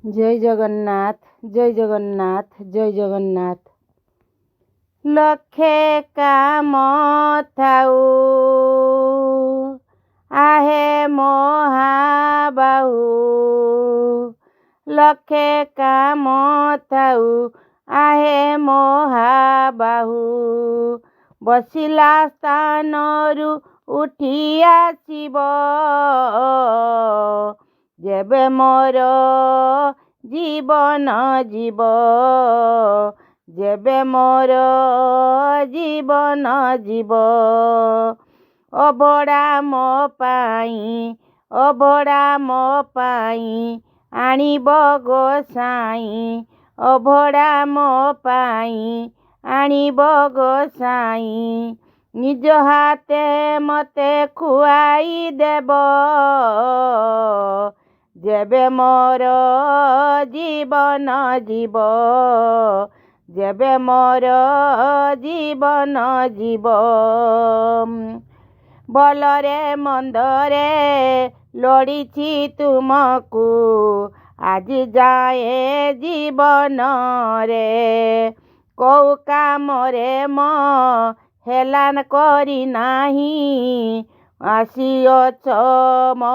जय जगन्नाथ, जय जगन्नाथ, जय जगन्नाथ। लखे काम थाऊ आहे महाबाहु, लखे काम थाऊ आहे महाबाहु। बसिला स्थानरू उठी आसिब जेबे मोर जीवन जीव, जेबे मोर जीवन जीव। अभड़ा मो पाई, अभड़ा मो पाई आनिब गोसाई, अभड़ा मो पाई आनिब गोसाई। निज हाथे मते खुआई देब जेबे मोर जीवन जीव, जेबे मोर जीवन जीव। भलरे मंदरे लोड़ीछि तुमकु आजि जाए जीवन रे। कौ कामरे म हेलान करी नाही, आसिअछ मो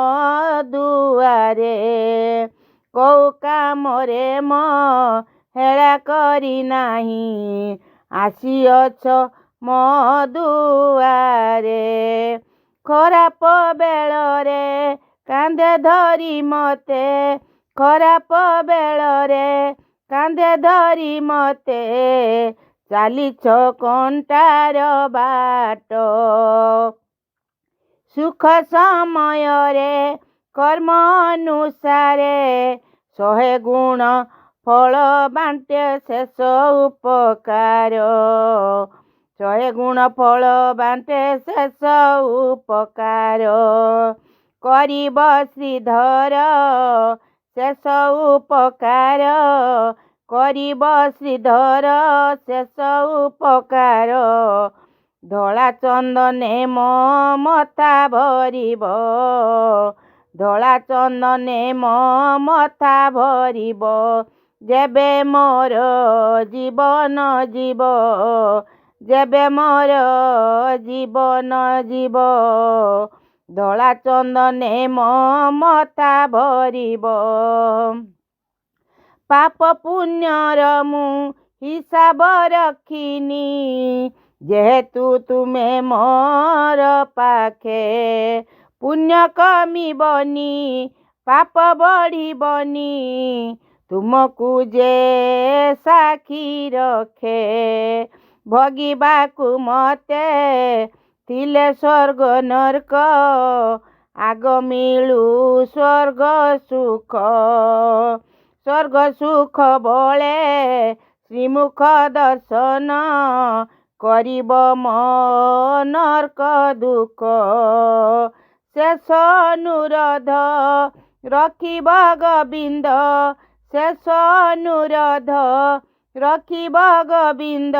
दुआरे। कौ कामरे म हेला करी नाही, आसिअछ मो दुआरे। खराप बेलरे कांदे धरी मते, खराप बेलरे कांदे धरी मते। चालिछ कंटार बाट सुख समय रे कर्म अनुसारे। 100 गुण फल बांटे शेष उपकार, 100 गुण फल बांटे शेष उपकार। करिब श्रीधर शेष उपकार, करिब श्रीधर शेष उपकार। धला चंदने मो मथा भरिब, धला चंदने मो मथा भरिब जेबे मोर जीवन जीव, जेबे मोर जीवन जीव। धला चंदने मो मथा भरिब। पाप पुण्यर मु हिसाब रखिनी, जेहेतु तुमे मोर पाखे। पुण्य कमिबनी पाप बढ़िबनी, तुमकु जे साखी रखे। भगिबाकु मते थिले स्वर्ग नरक, आग मिलू स्वर्ग सुख। स्वर्ग सुख बळे श्रीमुख दर्शन, करिब मो नरक दुख। शेष अनुरोध रखिब गोविंद, शेष अनुरोध रखिब गोविंद।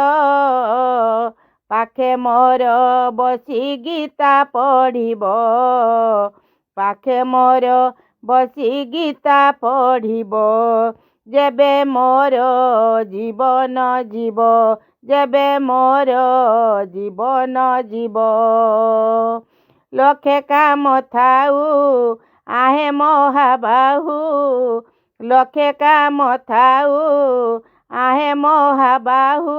पाखे मोर बसी गीता पढ़िब, पाखे मोर बसी गीता पढ़िब जेबे मोर जीवन जीव, जेबे मोर जीवन जीव। लखे काम थाऊ आहे महाबाहु, लखे काम थाऊ आहे महाबाहु।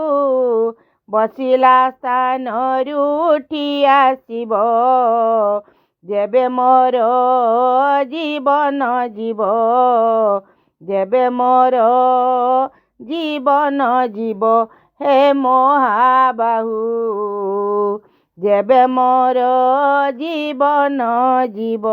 बसिला स्थानरू उठी आसिब जेबे मोर जीवन जीव, जेबे मोर जीवन जीव। हे महाबाहु जेबे मोर जीवन जीव।